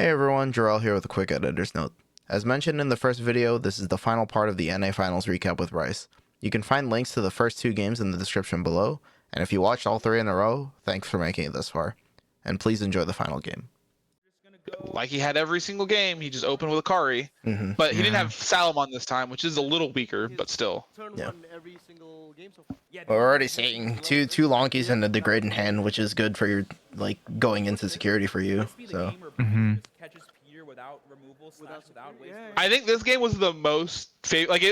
Hey everyone, Jorel here with a quick editor's note. As mentioned in the first video, this is the final part of the NA Finals recap with Bryce. You can find links to the first two games in the description below, and if you watched all three in a row, thanks for making it this far. And please enjoy the final game. Like he had every single game, he just opened with a Kari. But he didn't have Salamon this time, which is a little weaker, but still. Yeah. We're already seeing two lonkies and a degrade in hand, which is good for your going into security for you. So. I think this game was the most favorite.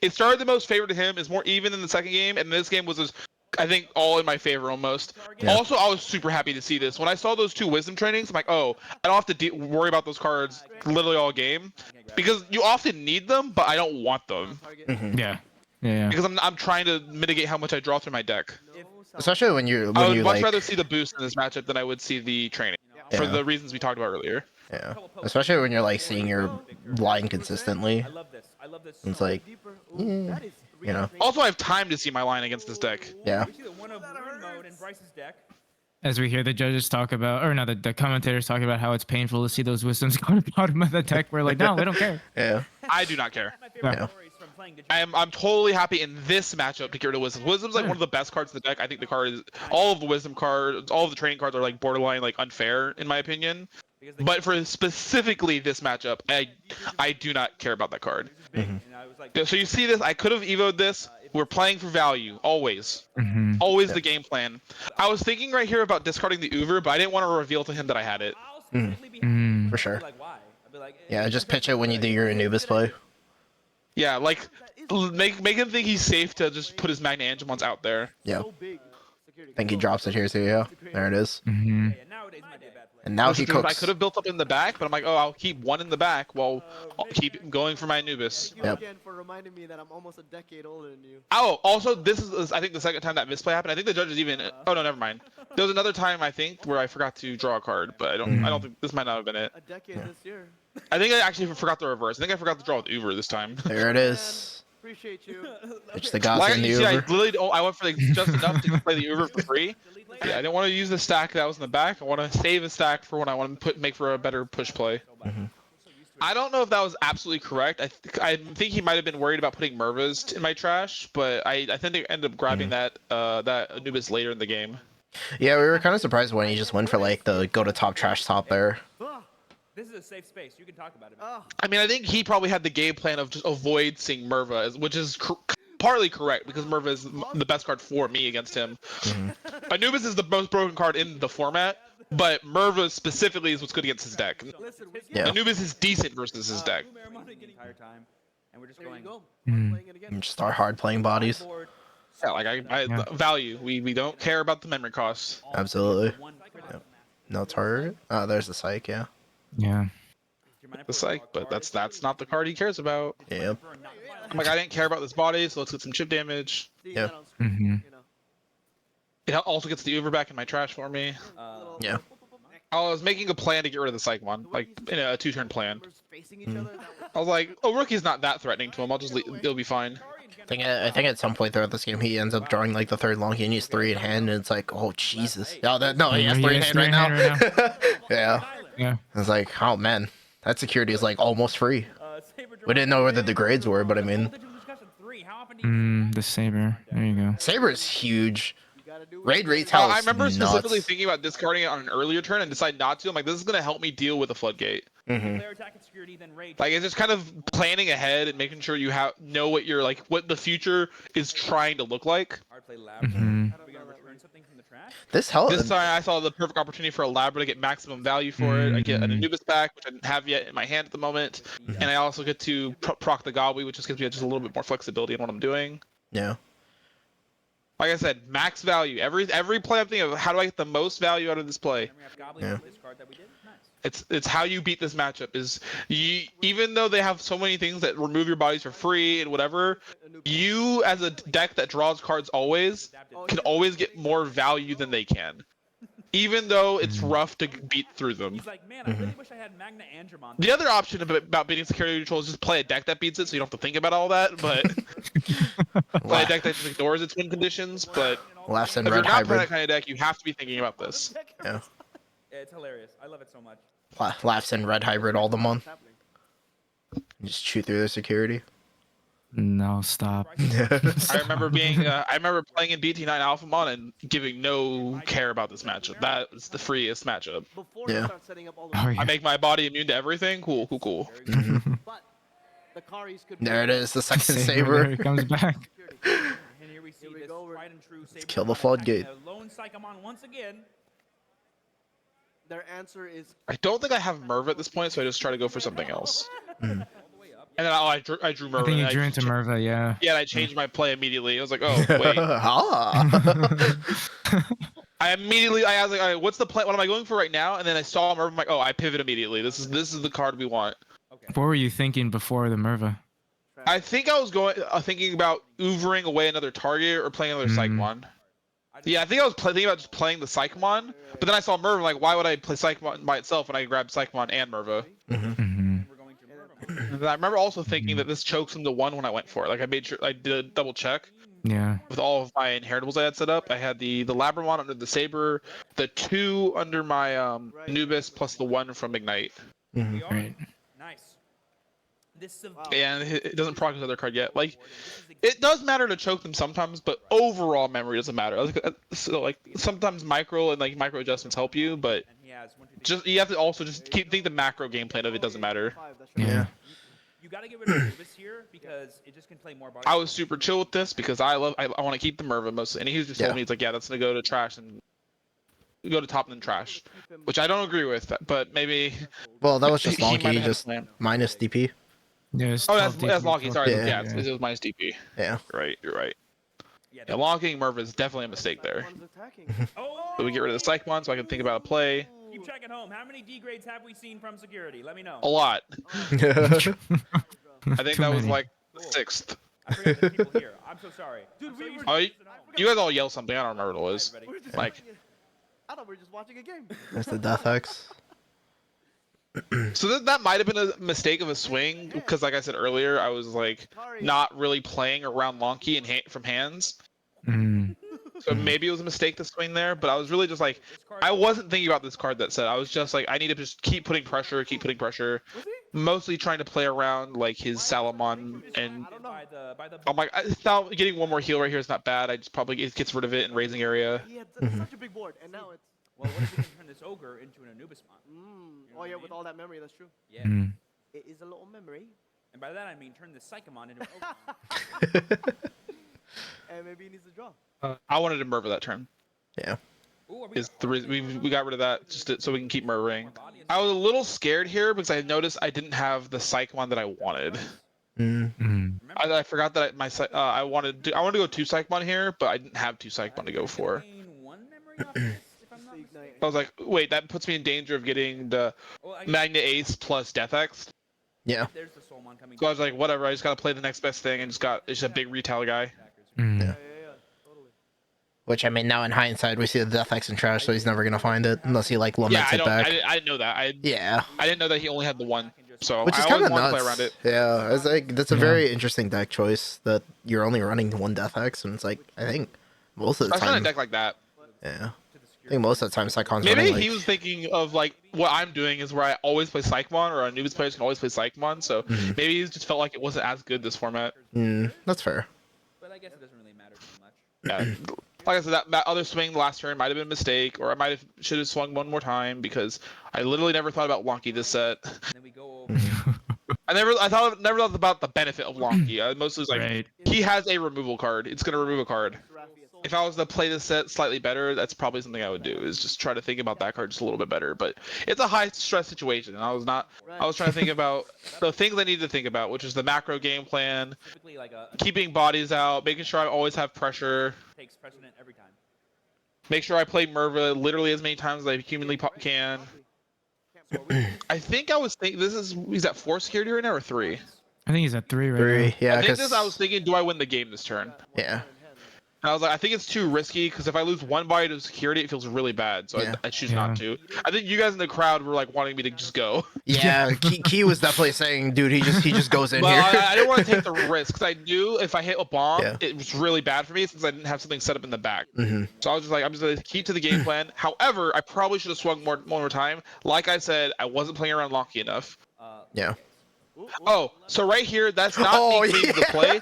It started the most favorite to him. It's more even than the second game, and this game was just, I think, all in my favor almost. Yeah. Also, I was super happy to see this. When I saw those two wisdom trainings, I'm like, oh, I don't have to worry about those cards literally all game, because you often need them, but I don't want them. Yeah. Because I'm trying to mitigate how much I draw through my deck. Especially when I would much rather see the boost in this matchup than I would see the training, for the reasons we talked about earlier. Yeah, especially when you're seeing your line consistently. It's like, you know. Also, I have time to see my line against this deck. Yeah. As we hear the judges talk about, or no, the commentators talk about how it's painful to see those wisdoms go to the bottom of the deck. We're like, no, we don't care. Yeah. I do not care. Yeah. I'm totally happy in this matchup to get rid of Wisdom. Wisdom's one of the best cards in the deck. I think the card is, all of the Wisdom cards, all of the training cards are borderline unfair in my opinion. But for specifically this matchup, I do not care about that card. So you see this, I could have evoed this. We're playing for value, always. Always the game plan. I was thinking right here about discarding the Uber, but I didn't want to reveal to him that I had it. For sure. Yeah, just pitch it when you do your Anubis play. Yeah, make him think he's safe to just put his Magna Angemons out there. Yeah. I think he drops it here too, yeah. There it is. And now he cooks. I could have built up in the back, but I'm like, oh, I'll keep one in the back while I'll keep going for my Anubis. Yep. For reminding me that I'm almost a decade older than you. Oh, also, this is, I think, the second time that misplay happened. I think the judges even... Oh, no, never mind. There was another time, I think, where I forgot to draw a card, but I don't think... This might not have been it. A decade this year. I think I actually forgot the reverse. I think I forgot to draw with Uber this time. There it is. Appreciate you. It's the gods in the Uber. I literally I went for just enough to play the Uber for free. Yeah, I didn't want to use the stack that was in the back. I want to save a stack for when I want to make for a better push play. I don't know if that was absolutely correct. I think he might have been worried about putting Mervas in my trash, but I think they ended up grabbing that Anubis later in the game. Yeah, we were kind of surprised when he just went for the go to top trash top there. This is a safe space. You can talk about it. I mean, I think he probably had the game plan of just avoid seeing Merva, which is partly correct because Merva is the best card for me against him. Anubis is the most broken card in the format, but Merva specifically is what's good against his deck. Yeah. Anubis is decent versus his deck. And we're just going. And just start hard playing bodies. Yeah, value. We don't care about the memory costs. Absolutely. Yep. No target. Oh, there's the psych. Yeah. Yeah. The psych, but that's not the card he cares about. Yep. I'm like, I didn't care about this body, so let's get some chip damage. Yeah. It also gets the Uber back in my trash for me. Yeah. I was making a plan to get rid of the psych one, in a 2-turn plan. I was like, oh, Rookie's not that threatening to him. I'll just it'll be fine. I think at some point throughout this game he ends up drawing the third long. He needs 3 in hand, and it's like, oh Jesus. No, he has 3 in hand right now. Yeah. Yeah. It's like, oh man, that security is almost free. We didn't know where the degrades were, but I mean. The Saber. There you go. Saber is huge. Raid retail is I remember specifically nuts. thinking about discarding it on an earlier turn and decided not to. I'm like, this is going to help me deal with the floodgate. It's just kind of planning ahead and making sure you know what you're what the future is trying to look like. This time I saw the perfect opportunity for a Labra to get maximum value for it. I get an Anubis back, which I didn't have yet in my hand at the moment, and I also get to proc the Gobby, which just gives me just a little bit more flexibility in what I'm doing. Yeah. Like I said, max value. Every play I'm thinking of, how do I get the most value out of this play? Yeah. It's how you beat this matchup. Even though they have so many things that remove your bodies for free and whatever, you as a deck that draws cards always can always get more value than they can. Even though it's rough to beat through them. The other option about beating security neutral is just play a deck that beats it, so you don't have to think about all that. But play a deck that just ignores its win conditions. But Left and if you're red not playing hybrid. that kind of deck, you have to be thinking about this. Yeah. It's hilarious. I love it so much. Laughs in red hybrid all the month. What's happening? Just shoot through their security. No, stop. I remember playing in BT9 Alphamon and giving no care about this matchup. That was the freest matchup. Before Yeah. you start setting up all the Oh, yeah. I make my body immune to everything. Cool. but the Karis could There it is, the second There saber. it comes back. And here we see Here we this go, we're- tried and true saber kill the shot attacking floodgate. the lone Psychomon once again. Their answer is I don't think I have Merv at this point, so I just try to go for something else. All the way up. And then I drew Merv. I think and you I drew into Merva, yeah. Yeah, and I changed my play immediately. I was like, oh wait. Ah. I was like, all right, what's the play? What am I going for right now? And then I saw Merv. I'm like, oh, I pivot immediately. This is the card we want. Okay. What were you thinking before the Merva? I think I was thinking about Ubering away another target or playing another Psychomon. Yeah, I think I was thinking about just playing the Psychomon, but then I saw Merva. I'm like, why would I play Psychomon by itself when I grabbed Psychomon and Merva? Mm-hmm. We're going to Merva. And I remember also thinking that this chokes him to 1 when I went for it. Like I made sure I did a double check Yeah. with all of my inheritables I had set up. I had the Labramon under the Saber, the 2 under my Anubis, plus the 1 from Ignite. We Mhm. are. Right. Nice. This severe. And it doesn't proc his other card yet. Like, it does matter to choke them sometimes, but overall memory doesn't matter. So like sometimes micro adjustments help you, but And he has 1, 2, 3. just you have to also just think the macro game plan of it doesn't matter. Yeah. You got to get rid of Anubis here because it just can play more body. I was super chill with this because I want to keep the Merva mostly, and he was just told me, he's like, yeah, that's gonna go to trash and go to top and then trash, which I don't agree with, but maybe. Well, that was just He might Lonky, have just a plan. minus DP. Yeah, it's Oh, that's 12 Lonky. DP. Sorry, Yeah. yeah, it was minus DP. Yeah. You're right. Yeah, Yeah, Lonking Merva is definitely a mistake there. Oh! So we get rid of the Psychomon so I can think about a play. Keep checking home. How many degrades have we seen from security? Let me know. A lot. I think Too that was many. like the 6th. I forgot there's people here. I'm so sorry. Dude, I'm so we used were- to Oh, this at home. you guys all yell something. I don't remember what it was. Everybody. Like- I thought we were just watching a game. There's the Death X. So that might have been a mistake of a swing because, like I said earlier, I was like not really playing around Lonky and from hands. Mm. So maybe it was a mistake to swing there, but I was really just like, This card- I wasn't thinking about this card that set. I was just like, I need to just keep putting pressure. Was he? Mostly trying to play around like his Salamon, and I don't know. By the I'm like, I thought getting one more heal right here is not bad. I just probably gets rid of it in raising area. He had Mhm. such a big board, and now it's. well, what if we can turn this ogre into an Anubis mon? Mm. know Oh what I yeah, mean? with all that memory, that's true. Yeah. Mm. It is a little memory, And by that I mean turn the Psychomon into an ogre. and maybe he needs to draw. I wanted to Merva that turn. Ooh, are we Is the reason we got rid of that so we can keep Merving. more body? I was a little scared here because I noticed I didn't have the Psychomon that I wanted. Mm. Mm. Remember, I forgot that I wanted to go 2 Psychomon here, but I didn't have 2 Psychomon to go for. gain 1 memory off this, if I'm not Ignite. mistaken. I was like, wait, that puts me in danger of getting the Well, I Magna Ace plus Death X. Yeah. There's the Soulmon coming. So I was like, whatever, I just gotta play the next best thing and it's just a big retail guy. Mm. Yeah. Yeah, totally. Which, I mean, now in hindsight, we see the Death X in trash, so he's never going to find it unless he, like, laments it back. I didn't know that. Yeah. I didn't know that he only had the 1. So Which is I kind always of wanted to nuts. play around it. Yeah, it's like that's a Yeah. very interesting deck choice that you're only running 1 Death X, and it's like I think most of the I was trying time, to deck like that. yeah, I think most of the time Psychon's Maybe running like, he was thinking of like what I'm doing is where I always play Psychomon, or Anubis players can always play Psychomon. So Mhm. maybe he just felt like it wasn't as good this format. That's fair. But I guess it doesn't really matter too much. Yeah. Like I said, that other swing last turn might have been a mistake, or I should have swung one more time because I literally never thought about Wonky this set. And then we go over. I never thought about the benefit of Wonky. I mostly was like, Right. he has a removal card. It's gonna remove a card. If I was to play this set slightly better, that's probably something I would do. Is just try to think about that card just a little bit better. But it's a high stress situation, and I was trying to think about the things I needed to think about, which is the macro game plan, Typically, like a keeping bodies out, making sure I always have pressure, takes precedent every time. make sure I play Merva literally as many times as I humanly can. So are we I think I was thinking he's at 4 security right now or 3. I think he's at 3 right 3, now. yeah, I think because I was thinking, do I win the game this turn? yeah, And I was like, I think it's too risky because if I lose one body to security, it feels really bad. So Yeah. I choose Yeah. not to. I think you guys in the crowd were like wanting me to just go. Yeah, Key was definitely saying, dude, he just goes in Well, here. I didn't want to take the risk because I knew if I hit a bomb, Yeah. it was really bad for me since I didn't have something set up in the back. Hmm. So I was just like, I'm just gonna keep to the game plan. However, I probably should have swung one more time. Like I said, I wasn't playing around Locky enough. Yeah. Oh, so right here, that's not Oh, me cleaning the play.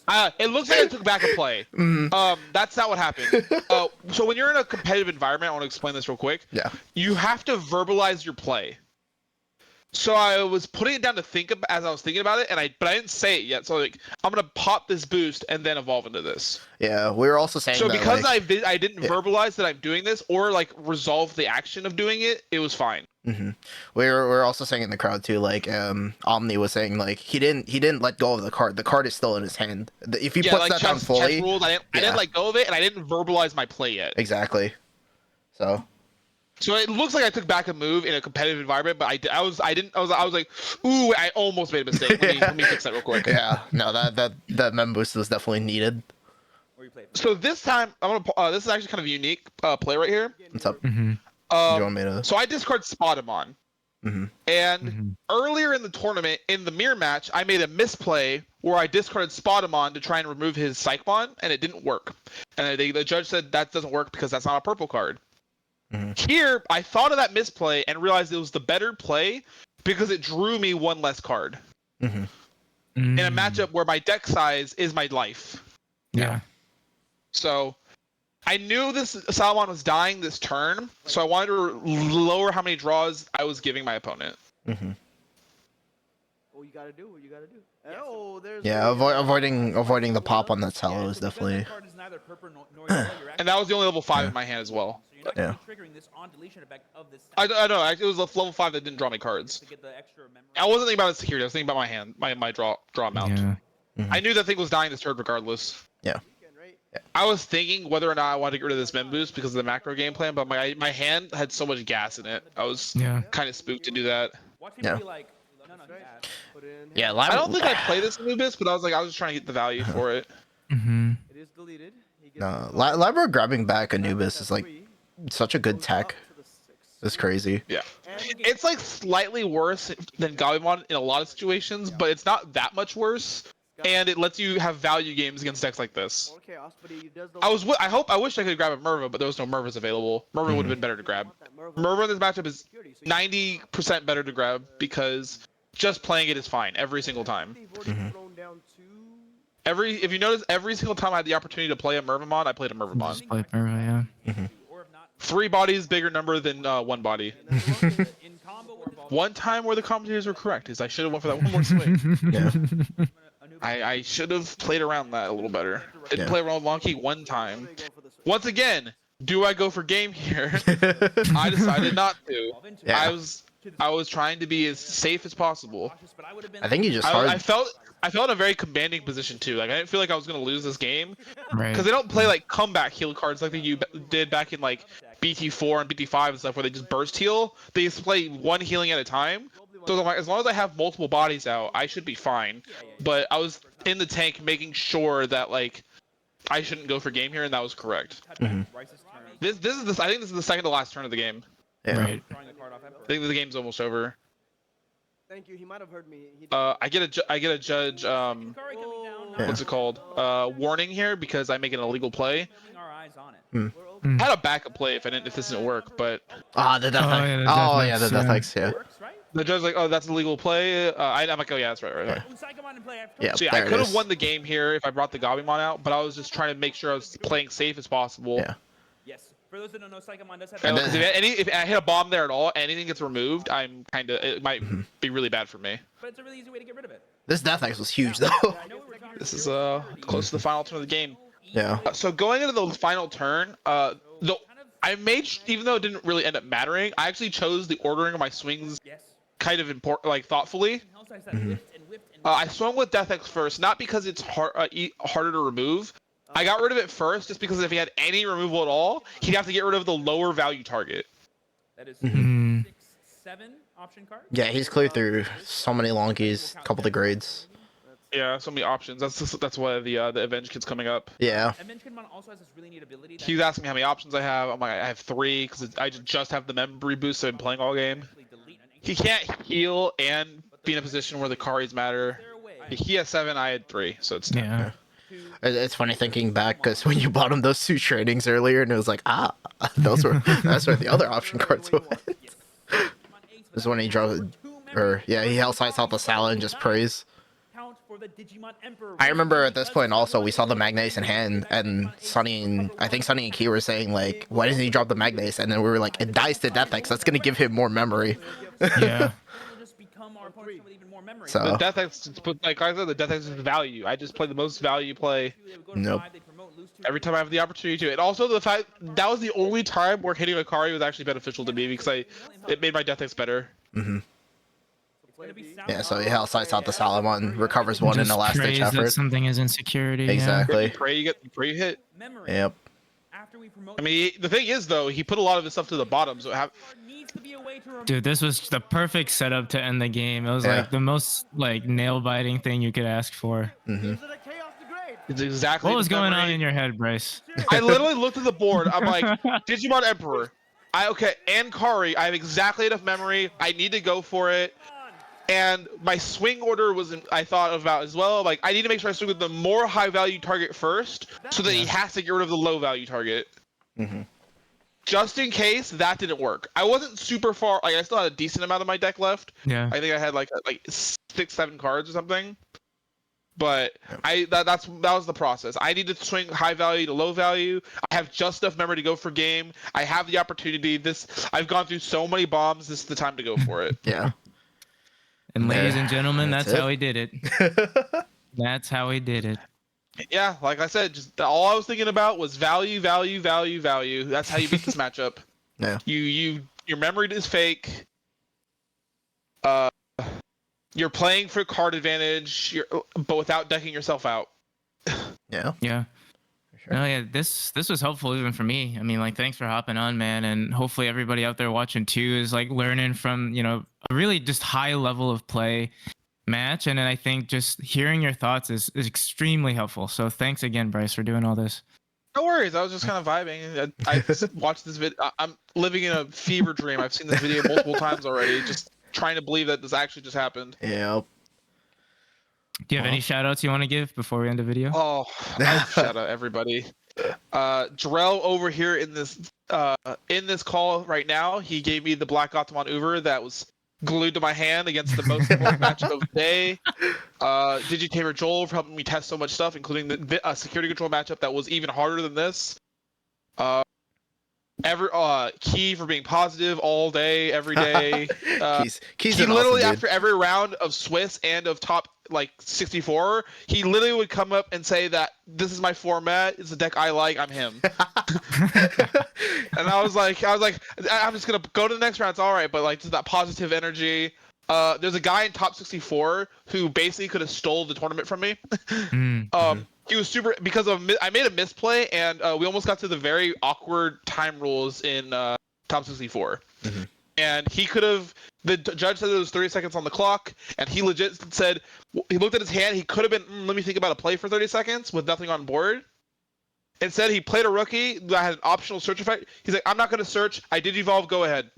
yeah. It looks like I took back a play. Mhm. That's not what happened. So when you're in a competitive environment, I want to explain this real quick. Yeah. You have to verbalize your play. So I was putting it down to think as I was thinking about it, but I didn't say it yet. So like, I'm gonna pop this boost and then evolve into this. Yeah. We were also saying So that, because like, I didn't yeah. verbalize that I'm doing this or like resolve the action of doing it, it was fine. we were also saying in the crowd too, like Omni was saying, like he didn't let go of the card. The card is still in his hand. If he puts like that down chess fully, rules, I didn't let go of it, and I didn't verbalize my play yet. exactly. So it looks like I took back a move in a competitive environment, but I was like, ooh, I almost made a mistake. Let me fix that real quick. yeah, no, that mem boost was definitely needed. So this time, I'm gonna. This is actually kind of a unique play right here. What's up? Mm-hmm. Do you want me to? So I discard Spotamon, and earlier in the tournament, in the mirror match, I made a misplay where I discarded Spotamon to try and remove his Psychmon, and it didn't work. And the judge said that doesn't work because that's not a purple card. Here, I thought of that misplay and realized it was the better play because it drew me one less card in a matchup where my deck size is my life. Yeah. So I knew this Salmon was dying this turn, so I wanted to lower how many draws I was giving my opponent. What you gotta do, what you gotta do. Oh, there's Yeah, avoiding the pop on that Sallow is definitely. And that was the only level 5 in my hand as well. So you're not Yeah. triggering this on deletion effect of this. I know, it was level 5 that didn't draw me cards. To get the extra memory. I wasn't thinking about the security, I was thinking about my hand, my draw amount. Yeah. I knew that thing was dying this turn regardless. Yeah. right? I was thinking whether or not I wanted to get rid of this Mem boost because of the macro game plan, but my hand had so much gas in it. I was kind of spooked to do that. Watch people Yeah. be like, no, no, Right. Put it in. Yeah, I don't think I played this Anubis, but I was just trying to get the value for it. It is deleted. He gets No, Labra grabbing back Anubis is like such a good tech. It's crazy. Yeah. It's like slightly worse than Gabumon in a lot of situations, but it's not that much worse. And it lets you have value games against decks like this. More chaos, but he does I wish I could grab a Merva, but there was no Mervas available. Merva would have been better to grab. Merva in this matchup is 90% better to grab because just playing it is fine every single time. If you notice, every single time I had the opportunity to play a Mervamon, I played a Mervamon. Just play Merva, yeah. 3 bodies bigger number than 1 body. One time where the commentators were correct is I should have went for that one more swing. Yeah. I should have played around that a little better. Didn't Yeah. play around with Wonky one time. Once again, do I go for game here? I decided not to. Yeah. I was trying to be as safe as possible. I think you just I felt in a very commanding position too. Like I didn't feel like I was gonna lose this game Right. because they don't play like comeback heal cards like you did back in like BT4 and BT5 and stuff where they just burst heal. They just play one healing at a time. So I'm like, as long as I have multiple bodies out, I should be fine. But I was in the tank making sure that like I shouldn't go for game here, and that was correct. This is I think this is the second to last turn of the game. Yeah. Right. I think the game's almost over. Thank you. He might have heard me. He I get a judge. What's it called? Warning here because I make an illegal play. I had a backup play if this didn't work, but The death. yeah, the Oh death yeah, the knights, death X, yeah. the judge's like, "Oh, that's a legal play." I'm like, "Oh yeah, that's right." Yeah, So yeah, there I it could have is. won the game here if I brought the Gabumon out, but I was just trying to make sure I was playing safe as possible. Yeah. Yes. For those that don't know, Psychomon does have. And Because then- if I hit a bomb there at all, anything gets removed, it might be really bad for me. But it's a really easy way to get rid of it. This death X was huge though. I know we were talking This is close to the final turn of the game. Yeah. So going into the final turn, I made even though it didn't really end up mattering, I actually chose the ordering of my swings Yes. kind of thoughtfully. I swung with Death X first, not because it's harder to remove. I got rid of it first just because if he had any removal at all, he'd have to get rid of the lower value target. That is 6, 7 option card. Yeah, he's cleared through so many long keys, couple of grades. Yeah, so many options. That's why the Avenge Kid's coming up. Yeah. Avenge Kid also has this really neat ability. He was asking me how many options I have. I'm like, I have 3 because I just have the memory boost. So I've been playing all game. He can't heal and be in a position where the carries matter. He has 7. I had 3, so it's 10. Yeah. It's funny thinking back because when you bought him those 2 trainings earlier, and it was like, that's where the other option cards went. This is when he drove, he held sights out the salad and just prays. I remember at this point also we saw the Magnace in hand, and I think Sunny and Key were saying like, why doesn't he drop the Magnace? And then we were like, it dies to Death X. That's gonna give him more memory. Yeah. So the Death X, like I said, the Death X is value. I just play the most value play. Nope. Every time I have the opportunity to. And also the fact that was the only time where hitting Akari was actually beneficial to me because it made my Death X better. Mm-hmm. Yeah, so he held sights out the Salamon, recovers 1 in Just the last ditch praise that effort. something is in security. Exactly. You pray you hit. Yep. I mean, the thing is though, he put a lot of his stuff to the bottom, so Dude, this was the perfect setup to end the game. It was like the most like nail-biting thing you could ask for. Mm-hmm. it's exactly What was the going on memory. in your head, Bryce? I literally looked at the board. I'm like, Digimon Emperor. And Kari. I have exactly enough memory. I need to go for it. And my swing order I thought about as well. Like, I need to make sure I swing with the more high value target first, so that he has to get rid of the low value target. Mm-hmm. Just in case that didn't work. I wasn't super far. Like, I still had a decent amount of my deck left. Yeah. I think I had like 6-7 cards or something. But that was the process. I need to swing high value to low value. I have just enough memory to go for game. I have the opportunity. I've gone through so many bombs. This is the time to go for it. Yeah. And ladies and gentlemen, That's that's it. how he did it. That's how he did it. Yeah, like I said, just all I was thinking about was value, value, value, value. That's how you beat this matchup. Yeah. Your memory is fake. You're playing for card advantage, but without decking yourself out. Yeah. Yeah. Sure. No, yeah, this was helpful even for me. I mean, like, thanks for hopping on, man, and hopefully everybody out there watching too is like learning from, a really just high level of play match. And then I think just hearing your thoughts is extremely helpful. So thanks again, Bryce, for doing all this. No worries. I was just kind of vibing. I watched this video. I'm living in a fever dream. I've seen this video multiple times already. Just trying to believe that this actually just happened. Yep. Do you have any shout outs you want to give before we end the video? Oh, I'll shout out everybody. Jorel over here in this call right now, he gave me the Black Ottoman Uber that was glued to my hand against the most important matchup of the day. Digitator Joel for helping me test so much stuff, including the security control matchup that was even harder than this. Key for being positive all day, every day. Key's he an literally awesome after every round of Swiss and of top 64, he literally would come up and say that this is my format, it's a deck I like, I'm him. And I was like, I'm just gonna go to the next round, it's all right, but like just that positive energy. There's a guy in top 64 who basically could have stole the tournament from me. He was super because I made a misplay and we almost got to the very awkward time rules in top 64. Mm-hmm. And he could have. The judge said it was 30 seconds on the clock, and he legit said he looked at his hand. He could have been. Let me think about a play for 30 seconds with nothing on board. Instead, he played a rookie that had an optional search effect. He's like, I'm not going to search. I did evolve. Go ahead.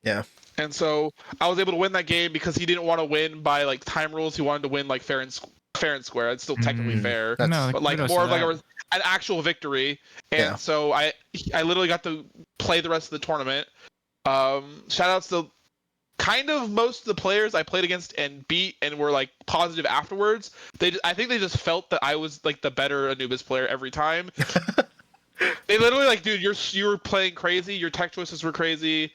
Yeah. And so I was able to win that game because he didn't want to win by like time rules. He wanted to win like fair and square. It's still technically fair, No, but like more of like an actual victory. And so I literally got to play the rest of the tournament. Shout outs to kind of most of the players I played against and beat and were like positive afterwards. I think they just felt that I was like the better Anubis player every time. They literally like, dude, you were playing crazy. Your tech choices were crazy.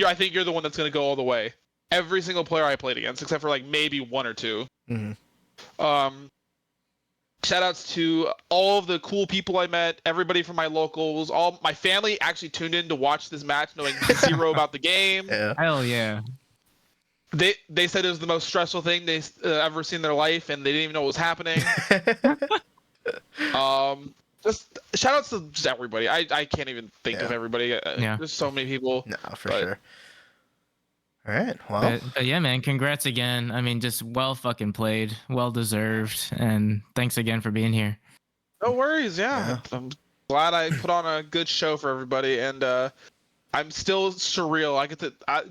I think you're the one that's gonna go all the way. Every single player I played against, except for like maybe 1 or 2. Mm-hmm. Shout outs to all of the cool people I met, everybody from my locals, all my family actually tuned in to watch this match knowing zero about the game. Yeah. Hell yeah. They said it was the most stressful thing they ever seen in their life, and they didn't even know what was happening. Just shout outs to just everybody. I can't even think of everybody. There's so many people. No, for sure. All right. Well, But yeah, man, congrats again. I mean, just well fucking played, well deserved, and thanks again for being here. No worries. Yeah. I'm glad I put on a good show for everybody, and I'm still surreal.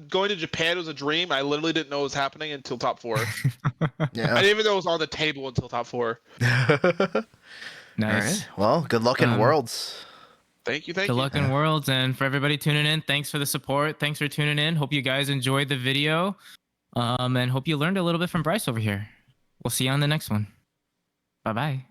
Going to Japan was a dream. I literally didn't know it was happening until top 4. yeah. I didn't even know it was on the table until top 4. Nice. All right. Well, good luck in Worlds. Thank you. Good luck in Worlds, and for everybody tuning in, thanks for the support. Thanks for tuning in. Hope you guys enjoyed the video, and hope you learned a little bit from Bryce over here. We'll see you on the next one. Bye bye.